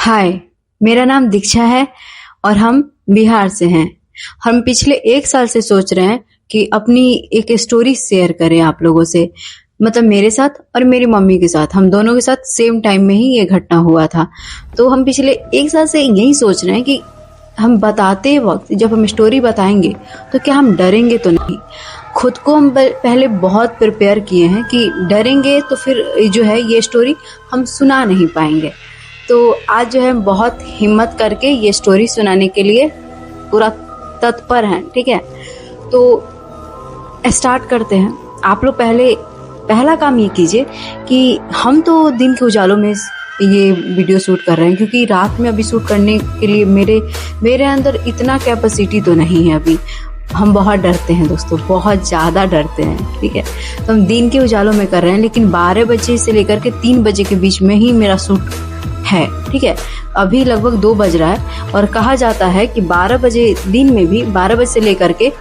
हाय, मेरा नाम दीक्षा है और हम बिहार से हैं। हम पिछले 1 साल से सोच रहे हैं कि अपनी एक स्टोरी शेयर करें आप लोगों से। मतलब मेरे साथ और मेरी मम्मी के साथ, हम दोनों के साथ सेम टाइम में ही ये घटना हुआ था। तो हम पिछले 1 साल से यही सोच रहे हैं कि हम बताते वक्त, जब हम स्टोरी बताएंगे तो क्या हम डरेंगे तो नहीं। खुद को हम पहले बहुत प्रिपेयर किए हैं कि डरेंगे तो फिर जो है ये स्टोरी हम सुना नहीं पाएंगे। तो आज जो है बहुत हिम्मत करके ये स्टोरी सुनाने के लिए पूरा तत्पर हैं। ठीक है, तो स्टार्ट करते हैं। आप लोग पहला काम ये कीजिए कि हम तो दिन के उजालों में ये वीडियो शूट कर रहे हैं, क्योंकि रात में अभी शूट करने के लिए मेरे अंदर इतना कैपेसिटी तो नहीं है अभी। हम बहुत डरते हैं दोस्तों, बहुत ज़्यादा डरते हैं। ठीक है, तो हम दिन के उजालों में कर रहे हैं, लेकिन 12 बजे से लेकर के 3 बजे के बीच में ही मेरा शूट है। ठीक है, अभी लगभग 2 बज रहा है और कहा जाता है कि 12 बजे दिन में भी 12 बजे से लेकर के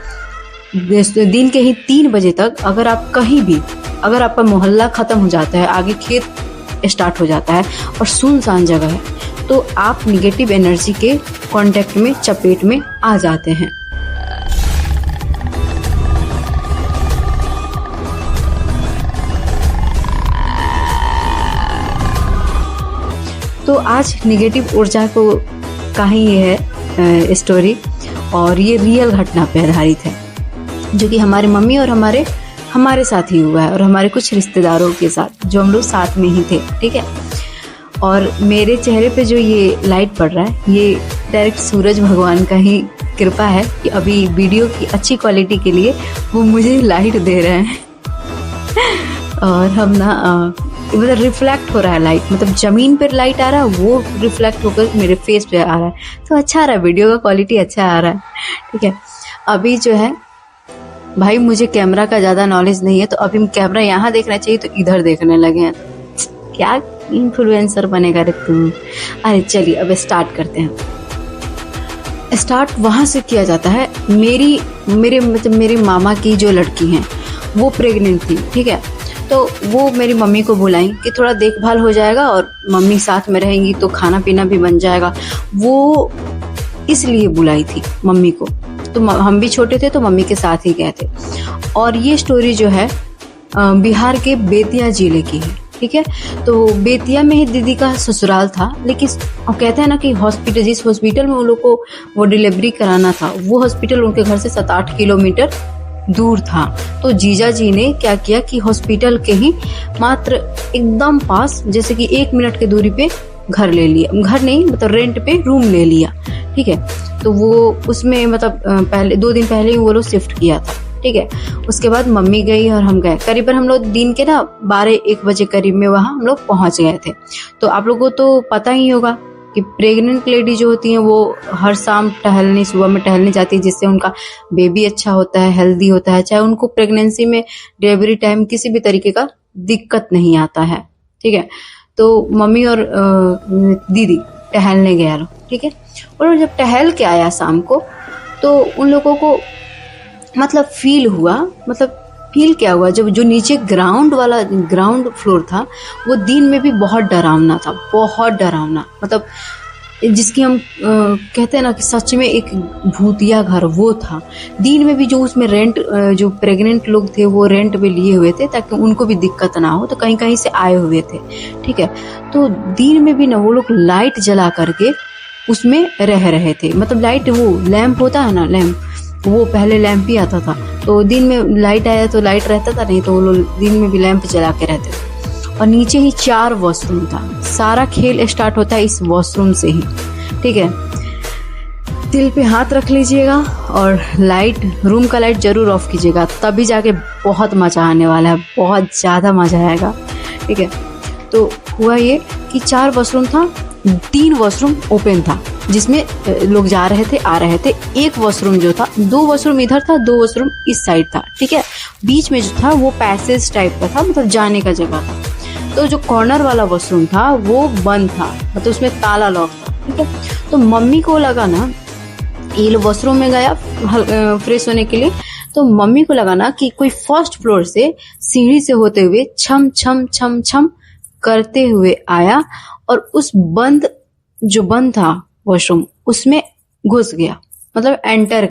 दिन के ही 3 बजे तक अगर आप कहीं भी, अगर आपका मोहल्ला खत्म हो जाता है, आगे खेत स्टार्ट हो जाता है और सुनसान जगह है, तो आप निगेटिव एनर्जी के कांटेक्ट में, चपेट में आ जाते हैं। तो आज निगेटिव ऊर्जा का ही ये है स्टोरी, और ये रियल घटना पे आधारित है, जो कि हमारे मम्मी और हमारे साथ ही हुआ है, और हमारे कुछ रिश्तेदारों के साथ जो हम लोग साथ में ही थे। ठीक है, और मेरे चेहरे पे जो ये लाइट पड़ रहा है, ये डायरेक्ट सूरज भगवान का ही कृपा है कि अभी वीडियो की अच्छी क्वालिटी के लिए वो मुझे लाइट दे रहे हैं। और हम मतलब रिफ्लेक्ट हो रहा है लाइट, मतलब जमीन पर लाइट आ रहा है, वो रिफ्लेक्ट होकर मेरे फेस पे आ रहा है, तो अच्छा आ रहा है, वीडियो का क्वालिटी अच्छा आ रहा है। ठीक है, अभी जो है भाई मुझे कैमरा का ज़्यादा नॉलेज नहीं है, तो अभी कैमरा यहाँ देखना चाहिए तो इधर देखने लगे हैं। क्या इन्फ्लुएंसर बनेगा रे तुम। अरे चलिए अब स्टार्ट करते हैं। स्टार्ट वहाँ से किया जाता है। मेरे मामा की जो लड़की हैं वो प्रेग्नेंट थी। ठीक है, तो वो मेरी मम्मी को बुलाई कि थोड़ा देखभाल हो जाएगा और मम्मी साथ में रहेंगी तो खाना पीना भी बन जाएगा, वो इसलिए बुलाई थी मम्मी को। तो हम भी छोटे थे तो मम्मी के साथ ही गए थे। और ये स्टोरी जो है बिहार के बेतिया जिले की है। ठीक है, तो बेतिया में ही दीदी का ससुराल था, लेकिन कहते हैं ना कि हॉस्पिटल, जिस हॉस्पिटल में उन लोग को वो डिलीवरी कराना था, वो हॉस्पिटल उनके घर से 7-8 किलोमीटर दूर था। तो जीजा जी ने क्या किया कि हॉस्पिटल के ही मात्र एकदम पास, जैसे कि 1 मिनट की दूरी पे घर ले लिया, घर नहीं मतलब रेंट पे रूम ले लिया। ठीक है, तो वो उसमें मतलब पहले 2 दिन पहले ही वो लोग शिफ्ट किया था। ठीक है, उसके बाद मम्मी गई और हम गए। करीबन हम लोग दिन के 12-1 बजे करीब में वहाँ हम लोग पहुँच गए थे। तो आप लोगों को तो पता ही होगा कि प्रेग्नेंट लेडी जो होती हैं वो हर शाम सुबह में टहलने जाती है, जिससे उनका बेबी अच्छा होता है, हेल्दी होता है, चाहे उनको प्रेगनेंसी में डिलीवरी टाइम किसी भी तरीके का दिक्कत नहीं आता है। ठीक है, तो मम्मी और दीदी टहलने गया लोग। ठीक है, और जब टहल के आया शाम को, तो उन लोगों को मतलब फील क्या हुआ, जब जो नीचे ग्राउंड फ्लोर था वो दिन में भी बहुत डरावना था, बहुत डरावना। मतलब जिसकी हम कहते हैं ना कि सच में एक भूतिया घर वो था। दिन में भी जो उसमें जो प्रेग्नेंट लोग थे वो रेंट पे लिए हुए थे ताकि उनको भी दिक्कत ना हो, तो कहीं कहीं से आए हुए थे। ठीक है, तो दिन में भी ना वो लोग लाइट जला करके उसमें रह रहे थे। मतलब लाइट, वो लैंप होता है ना, लैंप, वो पहले लैंप ही आता था, तो दिन में लाइट आया तो लाइट रहता था, नहीं तो वो लोग दिन में भी लैंप जला के रहते थे। और नीचे ही 4 वॉशरूम था। सारा खेल स्टार्ट होता है इस वॉशरूम से ही। ठीक है, दिल पे हाथ रख लीजिएगा और रूम का लाइट जरूर ऑफ कीजिएगा, तभी जाके बहुत मजा आने वाला है, बहुत ज़्यादा मजा आएगा। ठीक है, तो हुआ ये कि 4 वॉशरूम था, 3 वॉशरूम ओपन था जिसमें लोग जा रहे थे, आ रहे थे। 1 वॉशरूम जो था, 2 वॉशरूम इधर था, 2 वॉशरूम इस साइड था। ठीक है, बीच में जो था वो पैसेज टाइप का था, मतलब जाने का जगह था। तो जो कॉर्नर वाला वॉशरूम था वो बंद था, मतलब उसमें ताला लॉक था। ठीक है, तो मम्मी को लगा ना, ये वॉशरूम में गया फ्रेश होने के लिए, तो मम्मी को लगा ना कि कोई फर्स्ट फ्लोर से सीढ़ी से होते हुए छम छम छम छम करते हुए आया और उस बंद जो बंद था वॉशरूम उसमें घुस गया, मतलब एंटर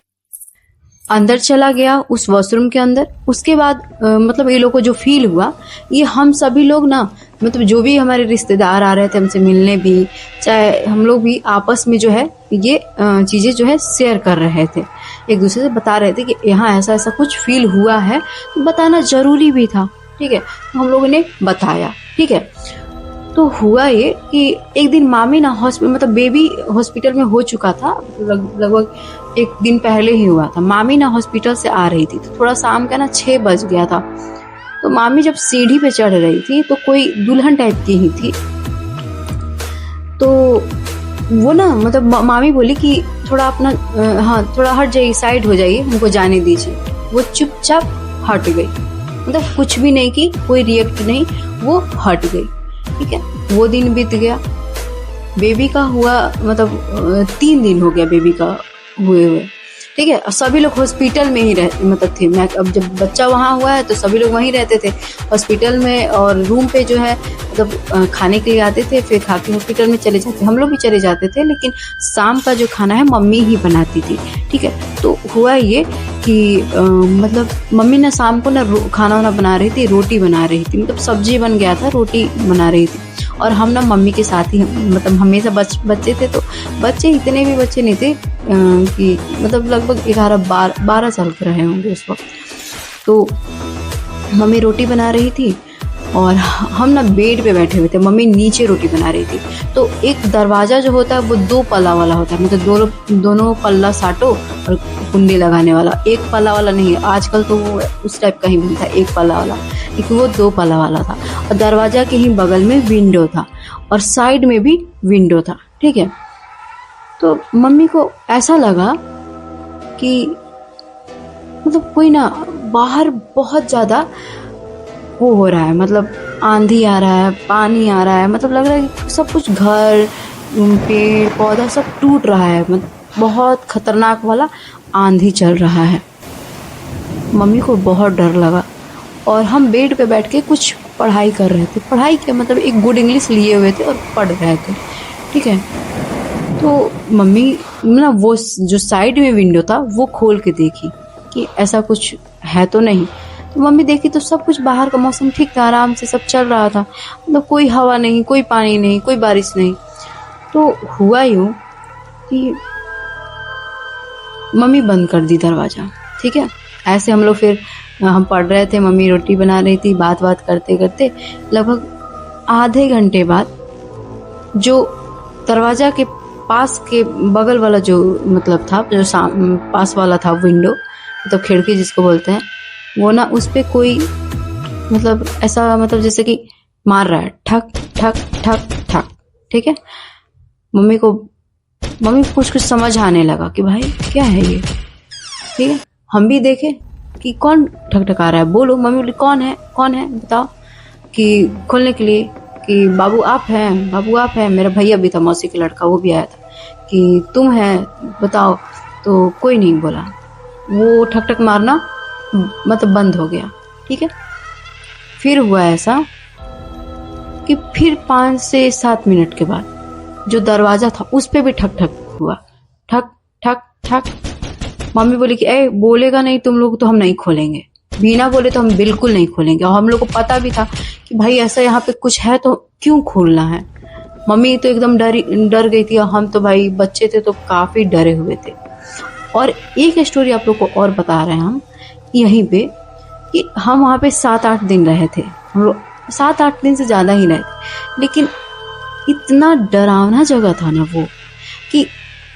अंदर चला गया उस वॉशरूम के अंदर। उसके बाद मतलब ये लोग को जो फील हुआ, ये हम सभी लोग ना, मतलब जो भी हमारे रिश्तेदार आ रहे थे हमसे मिलने भी, चाहे हम लोग भी आपस में जो है ये चीज़ें जो है शेयर कर रहे थे, एक दूसरे से बता रहे थे कि यहाँ ऐसा ऐसा कुछ फील हुआ है, तो बताना जरूरी भी था। ठीक है, तो हम लोगों ने बताया। ठीक है, तो हुआ ये कि एक दिन मामी ना हॉस्पिटल, मतलब बेबी हॉस्पिटल में हो चुका था, लगभग एक दिन पहले ही हुआ था। मामी ना हॉस्पिटल से आ रही थी, तो थोड़ा शाम का ना 6 बज गया था। तो मामी जब सीढ़ी पे चढ़ रही थी तो कोई दुल्हन टाइप की ही थी, तो वो ना मतलब मामी बोली कि थोड़ा अपना हाँ थोड़ा हट जाइए, साइड हो जाइए, हमको जाने दीजिए। वो चुपचाप हट गई, मतलब कुछ भी नहीं की, कोई रिएक्ट नहीं, वो हट गई। ठीक है, वो दिन बीत गया। बेबी का हुआ मतलब 3 दिन हो गया बेबी का हुए। ठीक है, सभी लोग हॉस्पिटल में ही रहते, मतलब थे। मैं अब जब बच्चा वहाँ हुआ है तो सभी लोग वहीं रहते थे हॉस्पिटल में, और रूम पे जो है मतलब खाने के लिए आते थे, फिर खा के हॉस्पिटल में चले जाते। हम लोग भी चले जाते थे, लेकिन शाम का जो खाना है मम्मी ही बनाती थी। ठीक है, तो हुआ ये कि मतलब मम्मी ना शाम को ना खाना वाना बना रही थी, रोटी बना रही थी, मतलब सब्जी बन गया था, रोटी बना रही थी। और हम ना मम्मी के साथ ही, मतलब हमेशा बच्चे थे, तो बच्चे इतने भी बच्चे नहीं थे कि मतलब लगभग 11-12 साल के रहे होंगे उस वक्त। तो मम्मी रोटी बना रही थी और हम ना बेड पे बैठे हुए थे, मम्मी नीचे रोटी बना रही थी। तो एक दरवाज़ा जो होता है वो 2 पल्ला वाला होता है, मतलब दोनों पल्ला साटो और कुंडी लगाने वाला, एक पल्ला वाला नहीं। आजकल तो वो उस टाइप का ही मिलता है, एक पल्ला वाला, लेकिन वो 2 पल्ला वाला था। और दरवाज़ा के ही बगल में विंडो था और साइड में भी विंडो था। ठीक है, तो मम्मी को ऐसा लगा कि मतलब कोई ना बाहर बहुत ज़्यादा वो हो रहा है, मतलब आंधी आ रहा है, पानी आ रहा है, मतलब लग रहा है कि सब कुछ, घर पेड़ पौधा सब टूट रहा है, मतलब बहुत खतरनाक वाला आंधी चल रहा है। मम्मी को बहुत डर लगा और हम बेड पे बैठ के कुछ पढ़ाई कर रहे थे। पढ़ाई के मतलब एक गुड इंग्लिश लिए हुए थे और पढ़ रहे थे। ठीक है, तो मम्मी ना वो जो साइड में विंडो था वो खोल के देखी कि ऐसा कुछ है तो नहीं। तो मम्मी देखी तो सब कुछ, बाहर का मौसम ठीक था, आराम से सब चल रहा था, मतलब कोई हवा नहीं, कोई पानी नहीं, कोई बारिश नहीं। तो हुआ यूँ कि मम्मी बंद कर दी दरवाज़ा। ठीक है, ऐसे हम लोग फिर हम पढ़ रहे थे, मम्मी रोटी बना रही थी, बात करते करते लगभग आधे घंटे बाद जो दरवाज़ा के पास के बगल वाला जो मतलब था, जो पास वाला था विंडो, मतलब खिड़की जिसको बोलते हैं, वो ना उस पे कोई मतलब ऐसा, मतलब जैसे कि मार रहा है, ठक ठक ठक ठक। ठीक है, मम्मी को कुछ समझ आने लगा कि भाई क्या है ये। ठीक है, हम भी देखे कि कौन ठकठका रहा है, बोलो। मम्मी बोली कौन है बताओ, कि खोलने के लिए, कि बाबू आप हैं। मेरा भैया भी था, मौसी का लड़का, वो भी आया था, कि तुम है बताओ। तो कोई नहीं बोला, वो ठक ठक मारना मतलब बंद हो गया। ठीक है, फिर हुआ ऐसा कि फिर 5 से 7 मिनट के बाद जो दरवाजा था उस पे भी ठक ठक हुआ, ठक ठक ठक। मम्मी बोली कि ए बोलेगा नहीं तुम लोग तो हम नहीं खोलेंगे, बिना बोले तो हम बिल्कुल नहीं खोलेंगे। और हम लोग को पता भी था कि भाई ऐसा यहाँ पे कुछ है तो क्यों खोलना है। मम्मी तो एकदम डर गई थी, और हम तो भाई बच्चे थे तो काफी डरे हुए थे। और एक स्टोरी आप लोग को और बता रहे हैं हम यहीं पे, कि हम वहाँ पे 7-8 दिन रहे थे, हम लोग 7-8 दिन से ज़्यादा ही रहे थे। लेकिन इतना डरावना जगह था ना वो, कि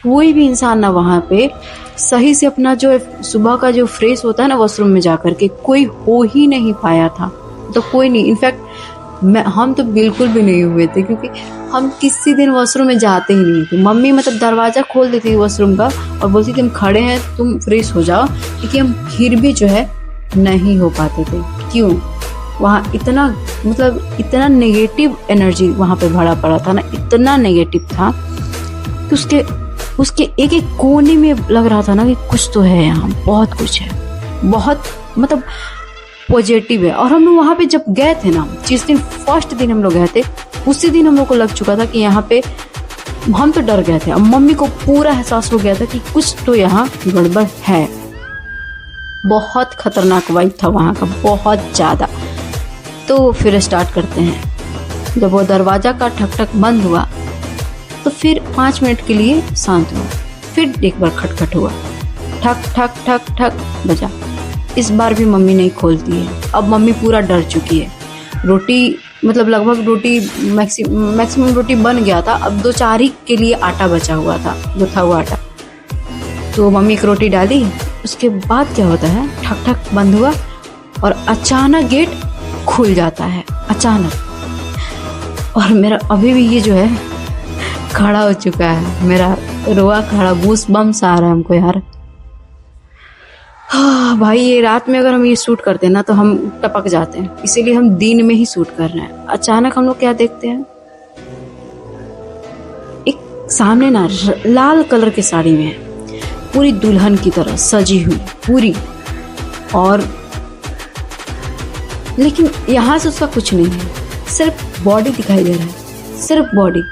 कोई भी इंसान ना वहाँ पे सही से अपना जो सुबह का जो फ्रेश होता है ना वॉशरूम में जाकर के, कोई हो ही नहीं पाया था। तो कोई नहीं, इनफैक्ट हम तो बिल्कुल भी नहीं हुए थे, क्योंकि हम किसी दिन वॉशरूम में जाते ही नहीं थे। मम्मी मतलब दरवाज़ा खोल देती थी वॉशरूम का और बोलती थी हम खड़े हैं तुम फ्रेश हो जाओ, क्योंकि हम फिर भी जो है नहीं हो पाते थे। क्यों? वहाँ इतना मतलब इतना नेगेटिव एनर्जी वहाँ पे भरा पड़ा था ना, इतना नेगेटिव था कि उसके एक एक कोने में लग रहा था ना कि कुछ तो है यहाँ, बहुत कुछ है, बहुत मतलब पॉजिटिव है। और हम लोग वहाँ पे जब गए थे ना, जिस दिन फर्स्ट दिन हम लोग गए थे, उसी दिन हम लोग को लग चुका था कि यहाँ पे हम तो डर गए थे। अब मम्मी को पूरा एहसास हो गया था कि कुछ तो यहाँ गड़बड़ है। बहुत खतरनाक वाइब था वहाँ का, बहुत ज़्यादा। तो फिर स्टार्ट करते हैं। जब वो दरवाज़ा का ठक ठक बंद हुआ तो फिर 5 मिनट के लिए शांत हुआ। फिर एक बार खटखट हुआ, ठक ठक ठक ठक बजा। इस बार भी मम्मी नहीं खोलती है। अब मम्मी पूरा डर चुकी है। रोटी मतलब लगभग रोटी मैक्सिमम रोटी बन गया था। अब 2-4 ही के लिए आटा बचा हुआ था, जो था वो आटा। तो मम्मी एक रोटी डाली। उसके बाद क्या होता है, ठक ठक बंद हुआ और अचानक गेट खुल जाता है, अचानक। और मेरा अभी भी ये जो है खड़ा हो चुका है, मेरा रोआ खड़ा, गूस बम्स आ रहा है हमको यार। भाई ये रात में अगर हम ये शूट करते हैं ना तो हम टपक जाते हैं, इसीलिए हम दिन में ही शूट कर रहे हैं। अचानक हम लोग क्या देखते हैं, एक सामने ना लाल कलर की साड़ी में है, पूरी दुल्हन की तरह सजी हुई पूरी। और लेकिन यहाँ से उसका कुछ नहीं है, सिर्फ बॉडी दिखाई दे रहा है, सिर्फ बॉडी।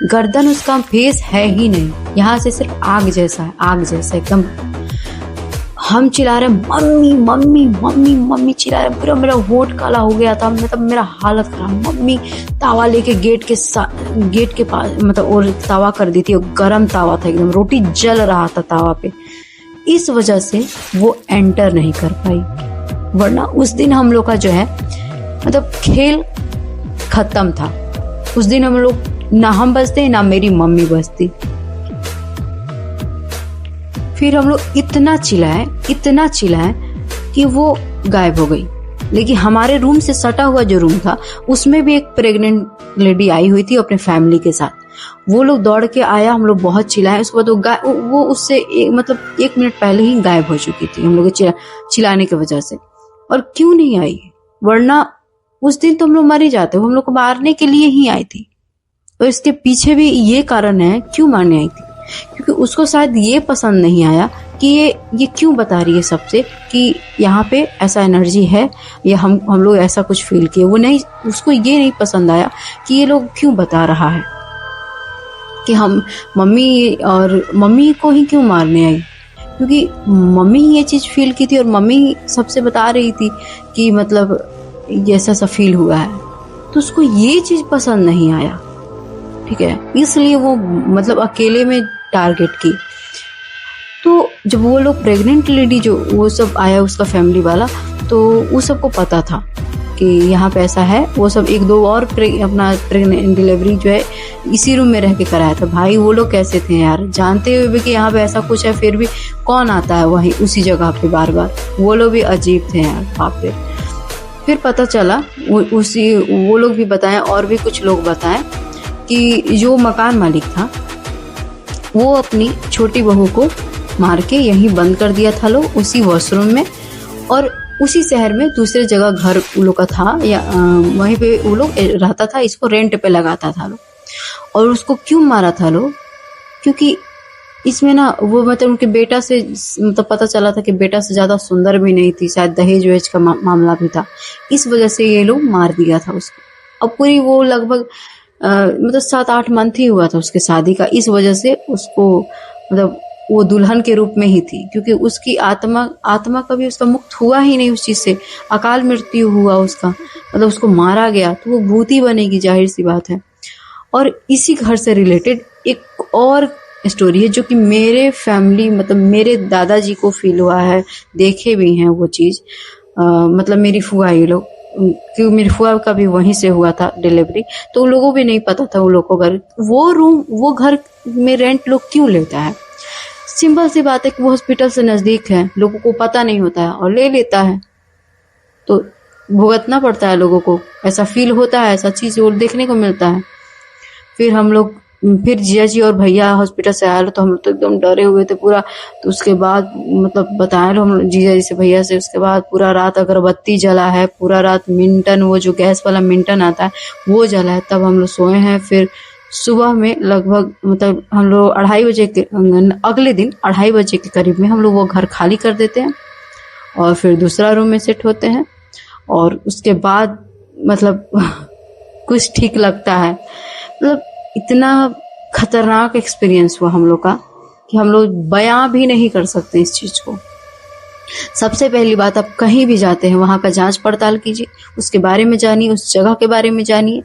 गर्दन उसका फेस है ही नहीं, यहाँ से सिर्फ आग जैसा है, आग जैसा एकदम। हम चिल्ला रहे मम्मी मम्मी मम्मी मम्मी चिल्ला रहे, पूरा मेरा होठ काला हो गया था, मतलब मेरा हालत खराब। मम्मी तावा लेके गेट के पास मतलब और तावा कर दी थी, और गरम तावा था एकदम, रोटी जल रहा था तावा पे। इस वजह से वो एंटर नहीं कर पाई, वरना उस दिन हम लोग का जो है मतलब खेल खत्म था। उस दिन हम लोग ना हम बचते ना मेरी मम्मी बचती। फिर हम लोग इतना चिल्लाए कि वो गायब हो गई। लेकिन हमारे रूम से सटा हुआ जो रूम था उसमें भी एक प्रेग्नेंट लेडी आई हुई थी अपने फैमिली के साथ। वो लोग दौड़ के आया, हम लोग बहुत चिल्लाए। उसके बाद वो उससे मतलब 1 मिनट पहले ही गायब हो चुकी थी हम लोग चिल्लाने की वजह से। और क्यों नहीं आई, वरना उस दिन तो हम लोग मर ही जाते, वो हम लोग को मारने के लिए ही आई थी। और इसके पीछे भी ये कारण है क्यों मारने आई थी, क्योंकि उसको शायद ये पसंद नहीं आया कि ये क्यों बता रही है सबसे कि यहाँ पे ऐसा एनर्जी है, या हम लोग ऐसा कुछ फील किए। उसको ये नहीं पसंद आया कि ये लोग क्यों बता रहा है कि हम मम्मी को ही क्यों मारने आई, क्योंकि मम्मी ही ये चीज फील की थी और मम्मी सबसे बता रही थी कि मतलब ये ऐसा फील हुआ है। तो उसको ये चीज पसंद नहीं आया, ठीक है, इसलिए वो मतलब अकेले में टारगेट की। तो जब वो लोग प्रेग्नेंट लेडी जो वो सब आया उसका फैमिली वाला, तो वो सबको पता था कि यहाँ पे ऐसा है। वो सब 1-2 और अपना प्रेग्नेंट डिलीवरी जो है इसी रूम में रह के कराया था। भाई वो लोग कैसे थे यार, जानते हुए भी कि यहाँ पे ऐसा कुछ है, फिर भी कौन आता है वहीं उसी जगह पे बार बार। वो लोग भी अजीब थे यार, बाप रे। फिर पता चला वो लोग भी बताएं और भी कुछ लोग बताएं कि जो मकान मालिक था वो अपनी छोटी बहू को मार के यहीं बंद कर दिया था लोग, उसी वॉशरूम में। और उसी शहर में दूसरे जगह घर उन लोग का था, या वहीं पे वो लोग रहता था, इसको रेंट पे लगाता था लोग। और उसको क्यों मारा था लोग, क्योंकि इसमें ना वो मतलब उनके बेटा से मतलब पता चला था कि बेटा से ज्यादा सुंदर भी नहीं थी, शायद दहेज वहेज का मामला भी था। इस वजह से ये लोग मार दिया था उसको। अब पूरी वो लगभग मतलब 7-8 मंथ ही हुआ था उसके शादी का। इस वजह से उसको मतलब वो दुल्हन के रूप में ही थी, क्योंकि उसकी आत्मा कभी उसका मुक्त हुआ ही नहीं उस चीज से। अकाल मृत्यु हुआ उसका, मतलब उसको मारा गया, तो वो भूत ही बनेगी, जाहिर सी बात है। और इसी घर से रिलेटेड एक और स्टोरी है जो कि मेरे फैमिली मतलब मेरे दादाजी को फील हुआ है, देखे भी हैं वो चीज। मतलब मेरी फुआ ये लोग, क्योंकि मेरी फुआ का भी वहीं से हुआ था डिलीवरी, तो उन लोगों भी नहीं पता था उन लोगों को घर वो घर में रेंट लोग क्यों लेता है। सिंपल सी बात है कि वो हॉस्पिटल से नजदीक है, लोगों को पता नहीं होता है और ले लेता है, तो भुगतना पड़ता है लोगों को। ऐसा फील होता है, ऐसा चीज और देखने को मिलता है। फिर जिया जी और भैया हॉस्पिटल से आए तो हम लोग तो एकदम डरे हुए थे पूरा। तो उसके बाद मतलब बताए हम जिया जी से भैया से, उसके बाद पूरा रात अगरबत्ती जला है, पूरा रात मिंटन, वो जो गैस वाला मिंटन आता है वो जला है, तब हम लोग सोए हैं। फिर सुबह में लगभग मतलब हम लोग 2:30 बजे के अगले दिन 2:30 बजे के करीब में हम लोग वो घर खाली कर देते हैं और फिर दूसरा रूम में शिफ्ट होते हैं। और उसके बाद मतलब कुछ ठीक लगता है, मतलब इतना खतरनाक एक्सपीरियंस हुआ हम लोग का कि हम लोग बयां भी नहीं कर सकते इस चीज को। सबसे पहली बात, आप कहीं भी जाते हैं वहां का जांच पड़ताल कीजिए, उसके बारे में जानिए, उस जगह के बारे में जानिए।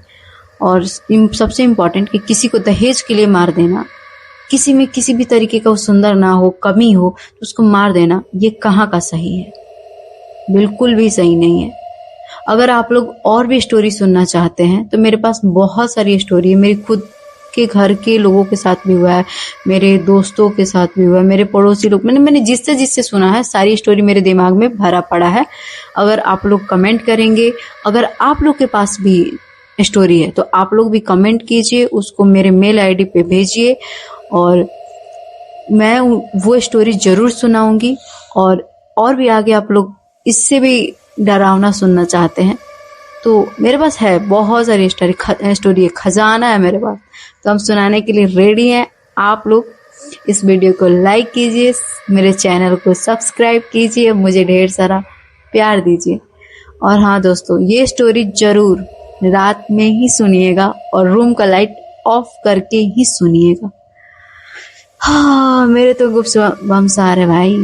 और सबसे इम्पोर्टेंट कि किसी को दहेज के लिए मार देना, किसी में किसी भी तरीके का वो सुंदर ना हो, कमी हो, तो उसको मार देना, ये कहाँ का सही है? बिल्कुल भी सही नहीं है। अगर आप लोग और भी स्टोरी सुनना चाहते हैं तो मेरे पास बहुत सारी स्टोरी है। मेरी खुद के घर के लोगों के साथ भी हुआ है, मेरे दोस्तों के साथ भी हुआ है, मेरे पड़ोसी लोग, मैंने जिससे जिससे सुना है, सारी स्टोरी मेरे दिमाग में भरा पड़ा है। अगर आप लोग कमेंट करेंगे, अगर आप लोग के पास भी स्टोरी है तो आप लोग भी कमेंट कीजिए, उसको मेरे मेल आईडी पे भेजिए और मैं वो स्टोरी जरूर सुनाऊंगी। और भी आगे आप लोग इससे भी डरावना सुनना चाहते हैं तो मेरे पास है बहुत सारी स्टोरी है, खजाना है मेरे पास, तो हम सुनाने के लिए रेडी हैं। आप लोग इस वीडियो को लाइक कीजिए, मेरे चैनल को सब्सक्राइब कीजिए, मुझे ढेर सारा प्यार दीजिए। और हाँ दोस्तों, ये स्टोरी जरूर रात में ही सुनिएगा और रूम का लाइट ऑफ करके ही सुनिएगा। हाँ, मेरे तो गुप्त बम्स आ रहे भाई।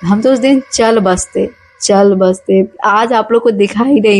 हम तो उस दिन चल बसते। आज आप लोग को दिखाई नहीं